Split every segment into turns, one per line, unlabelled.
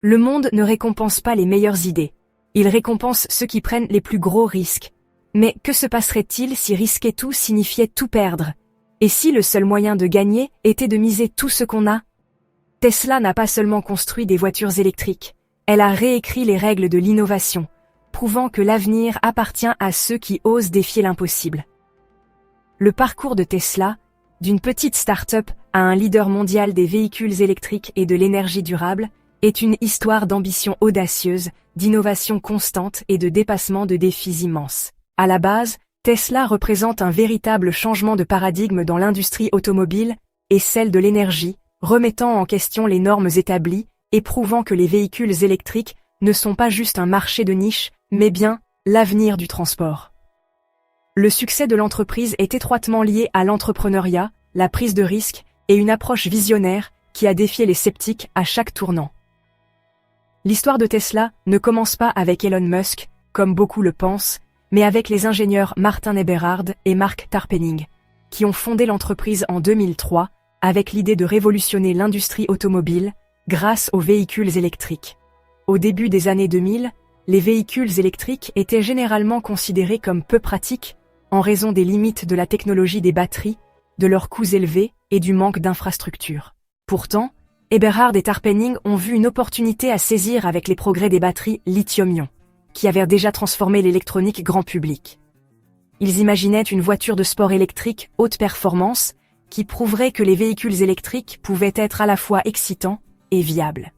Le monde ne récompense pas les meilleures idées. Il récompense ceux qui prennent les plus gros risques. Mais que se passerait-il si risquer tout signifiait tout perdre? Et si le seul moyen de gagner était de miser tout ce qu'on a? Tesla n'a pas seulement construit des voitures électriques, elle a réécrit les règles de l'innovation, prouvant que l'avenir appartient à ceux qui osent défier l'impossible. Le parcours de Tesla, d'une petite start-up à un leader mondial des véhicules électriques et de l'énergie durable, est une histoire d'ambition audacieuse, d'innovation constante et de dépassement de défis immenses. À la base, Tesla représente un véritable changement de paradigme dans l'industrie automobile et celle de l'énergie, remettant en question les normes établies et prouvant que les véhicules électriques ne sont pas juste un marché de niche, mais bien l'avenir du transport. Le succès de l'entreprise est étroitement lié à l'entrepreneuriat, la prise de risque et une approche visionnaire qui a défié les sceptiques à chaque tournant. L'histoire de Tesla ne commence pas avec Elon Musk, comme beaucoup le pensent, mais avec les ingénieurs Martin Eberhard et Mark Tarpenning, qui ont fondé l'entreprise en 2003 avec l'idée de révolutionner l'industrie automobile grâce aux véhicules électriques. Au début des années 2000, les véhicules électriques étaient généralement considérés comme peu pratiques en raison des limites de la technologie des batteries, de leurs coûts élevés et du manque d'infrastructures. Pourtant, Eberhard et Tarpenning ont vu une opportunité à saisir avec les progrès des batteries lithium-ion, qui avaient déjà transformé l'électronique grand public. Ils imaginaient une voiture de sport électrique haute performance qui prouverait que les véhicules électriques pouvaient être à la fois excitants et viables.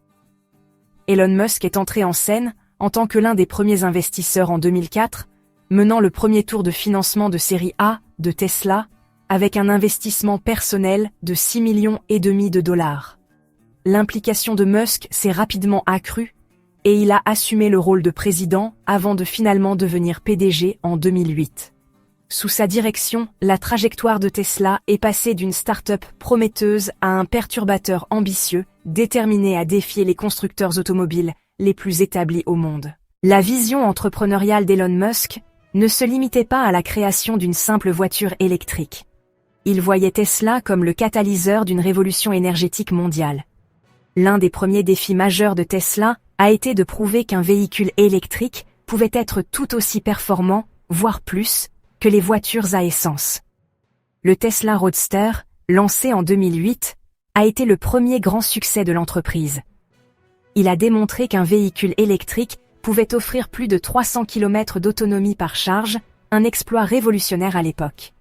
Elon Musk est entré en scène en tant que l'un des premiers investisseurs en 2004, menant le premier tour de financement de série A de Tesla avec un investissement personnel de 6,5 millions de dollars. L'implication de Musk s'est rapidement accrue et il a assumé le rôle de président avant de finalement devenir PDG en 2008. Sous sa direction, la trajectoire de Tesla est passée d'une start-up prometteuse à un perturbateur ambitieux, déterminé à défier les constructeurs automobiles les plus établis au monde. La vision entrepreneuriale d'Elon Musk ne se limitait pas à la création d'une simple voiture électrique. Il voyait Tesla comme le catalyseur d'une révolution énergétique mondiale. L'un des premiers défis majeurs de Tesla a été de prouver qu'un véhicule électrique pouvait être tout aussi performant, voire plus, que les voitures à essence. Le Tesla Roadster, lancé en 2008, a été le premier grand succès de l'entreprise. Il a démontré qu'un véhicule électrique pouvait offrir plus de 300 km d'autonomie par charge, un exploit révolutionnaire à l'époque.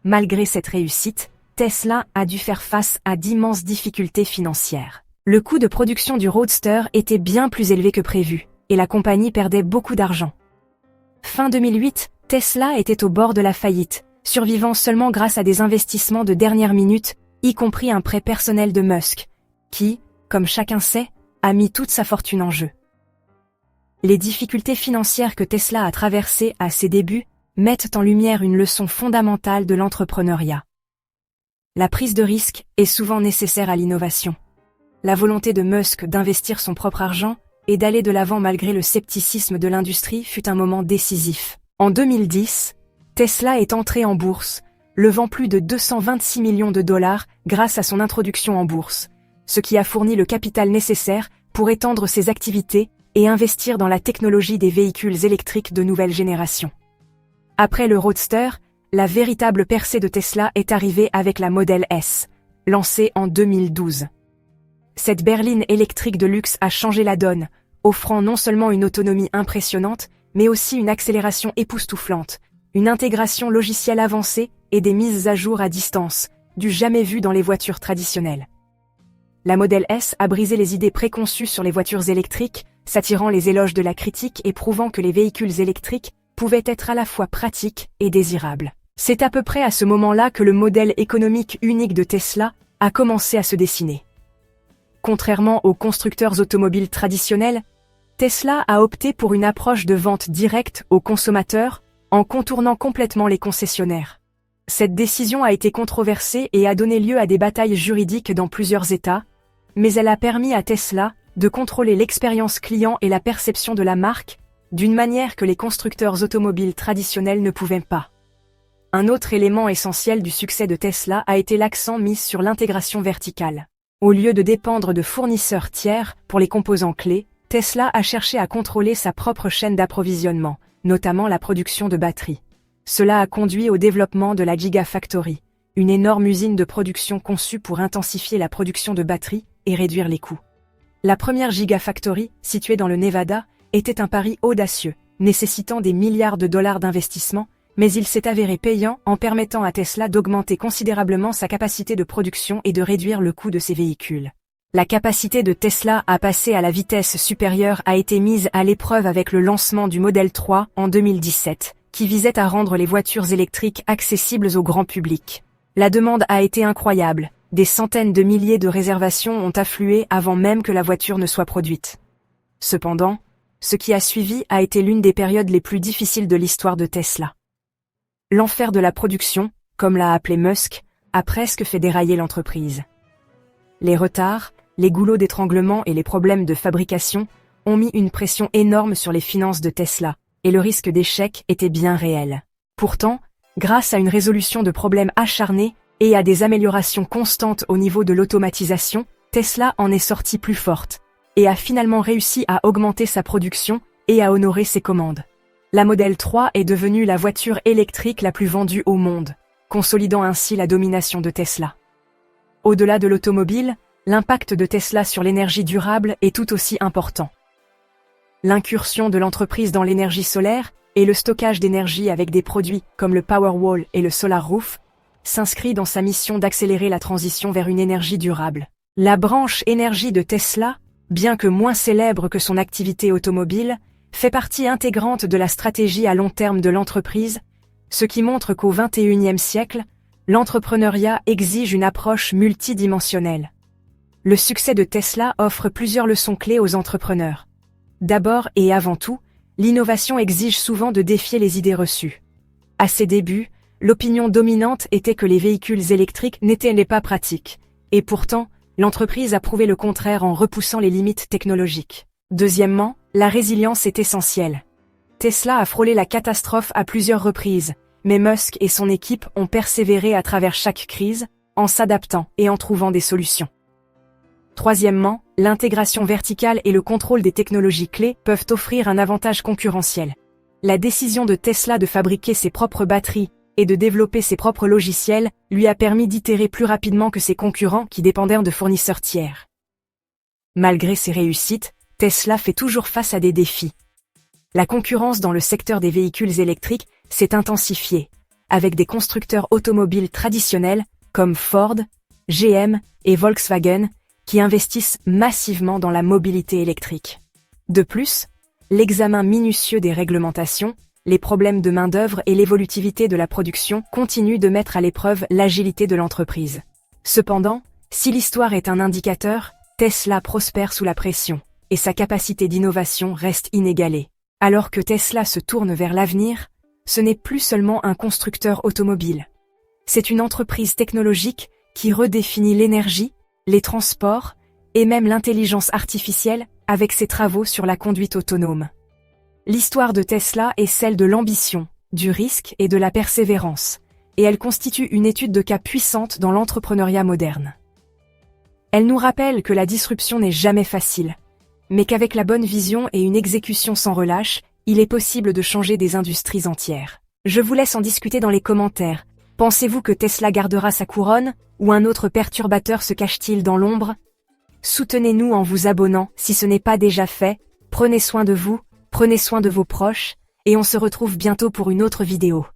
Malgré cette réussite, Tesla a dû faire face à d'immenses difficultés financières. Le coût de production du Roadster était bien plus élevé que prévu, et la compagnie perdait beaucoup d'argent. Fin 2008, Tesla était au bord de la faillite, survivant seulement grâce à des investissements de dernière minute, y compris un prêt personnel de Musk, qui, comme chacun sait, a mis toute sa fortune en jeu. Les difficultés financières que Tesla a traversées à ses débuts mettent en lumière une leçon fondamentale de l'entrepreneuriat. La prise de risque est souvent nécessaire à l'innovation. La volonté de Musk d'investir son propre argent et d'aller de l'avant malgré le scepticisme de l'industrie fut un moment décisif. En 2010, Tesla est entré en bourse, levant plus de 226 millions de dollars grâce à son introduction en bourse, ce qui a fourni le capital nécessaire pour étendre ses activités et investir dans la technologie des véhicules électriques de nouvelle génération. Après le Roadster, la véritable percée de Tesla est arrivée avec la Model S, lancée en 2012. Cette berline électrique de luxe a changé la donne, offrant non seulement une autonomie impressionnante, mais aussi une accélération époustouflante, une intégration logicielle avancée et des mises à jour à distance, du jamais vu dans les voitures traditionnelles. La Model S a brisé les idées préconçues sur les voitures électriques, s'attirant les éloges de la critique et prouvant que les véhicules électriques pouvaient être à la fois pratiques et désirables. C'est à peu près à ce moment-là que le modèle économique unique de Tesla a commencé à se dessiner. Contrairement aux constructeurs automobiles traditionnels, Tesla a opté pour une approche de vente directe aux consommateurs en contournant complètement les concessionnaires. Cette décision a été controversée et a donné lieu à des batailles juridiques dans plusieurs États, mais elle a permis à Tesla de contrôler l'expérience client et la perception de la marque d'une manière que les constructeurs automobiles traditionnels ne pouvaient pas. Un autre élément essentiel du succès de Tesla a été l'accent mis sur l'intégration verticale. Au lieu de dépendre de fournisseurs tiers pour les composants clés, Tesla a cherché à contrôler sa propre chaîne d'approvisionnement, notamment la production de batteries. Cela a conduit au développement de la Gigafactory, une énorme usine de production conçue pour intensifier la production de batteries et réduire les coûts. La première Gigafactory, située dans le Nevada, était un pari audacieux, nécessitant des milliards de dollars d'investissement, mais il s'est avéré payant en permettant à Tesla d'augmenter considérablement sa capacité de production et de réduire le coût de ses véhicules. La capacité de Tesla à passer à la vitesse supérieure a été mise à l'épreuve avec le lancement du Model 3 en 2017, qui visait à rendre les voitures électriques accessibles au grand public. La demande a été incroyable, des centaines de milliers de réservations ont afflué avant même que la voiture ne soit produite. Cependant, ce qui a suivi a été l'une des périodes les plus difficiles de l'histoire de Tesla. L'enfer de la production, comme l'a appelé Musk, a presque fait dérailler l'entreprise. Les retards, les goulots d'étranglement et les problèmes de fabrication ont mis une pression énorme sur les finances de Tesla, et le risque d'échec était bien réel. Pourtant, grâce à une résolution de problèmes acharnée et à des améliorations constantes au niveau de l'automatisation, Tesla en est sortie plus forte, et a finalement réussi à augmenter sa production et à honorer ses commandes. La Model 3 est devenue la voiture électrique la plus vendue au monde, consolidant ainsi la domination de Tesla. Au-delà de l'automobile, l'impact de Tesla sur l'énergie durable est tout aussi important. L'incursion de l'entreprise dans l'énergie solaire et le stockage d'énergie avec des produits comme le Powerwall et le Solar Roof s'inscrit dans sa mission d'accélérer la transition vers une énergie durable. La branche énergie de Tesla, bien que moins célèbre que son activité automobile, fait partie intégrante de la stratégie à long terme de l'entreprise, ce qui montre qu'au XXIe siècle, l'entrepreneuriat exige une approche multidimensionnelle. Le succès de Tesla offre plusieurs leçons clés aux entrepreneurs. D'abord et avant tout, l'innovation exige souvent de défier les idées reçues. À ses débuts, l'opinion dominante était que les véhicules électriques n'étaient pas pratiques, et pourtant, l'entreprise a prouvé le contraire en repoussant les limites technologiques. Deuxièmement, la résilience est essentielle. Tesla a frôlé la catastrophe à plusieurs reprises, mais Musk et son équipe ont persévéré à travers chaque crise, en s'adaptant et en trouvant des solutions. Troisièmement, l'intégration verticale et le contrôle des technologies clés peuvent offrir un avantage concurrentiel. La décision de Tesla de fabriquer ses propres batteries et de développer ses propres logiciels lui a permis d'itérer plus rapidement que ses concurrents qui dépendaient de fournisseurs tiers. Malgré ses réussites, Tesla fait toujours face à des défis. La concurrence dans le secteur des véhicules électriques s'est intensifiée, avec des constructeurs automobiles traditionnels comme Ford, GM et Volkswagen qui investissent massivement dans la mobilité électrique. De plus, l'examen minutieux des réglementations, les problèmes de main-d'œuvre et l'évolutivité de la production continuent de mettre à l'épreuve l'agilité de l'entreprise. Cependant, si l'histoire est un indicateur, Tesla prospère sous la pression, et sa capacité d'innovation reste inégalée. Alors que Tesla se tourne vers l'avenir, ce n'est plus seulement un constructeur automobile. C'est une entreprise technologique qui redéfinit l'énergie, les transports et même l'intelligence artificielle avec ses travaux sur la conduite autonome. L'histoire de Tesla est celle de l'ambition, du risque et de la persévérance, et elle constitue une étude de cas puissante dans l'entrepreneuriat moderne. Elle nous rappelle que la disruption n'est jamais facile, mais qu'avec la bonne vision et une exécution sans relâche, il est possible de changer des industries entières. Je vous laisse en discuter dans les commentaires. Pensez-vous que Tesla gardera sa couronne, ou un autre perturbateur se cache-t-il dans l'ombre? Soutenez-nous en vous abonnant si ce n'est pas déjà fait, prenez soin de vous, prenez soin de vos proches, et on se retrouve bientôt pour une autre vidéo.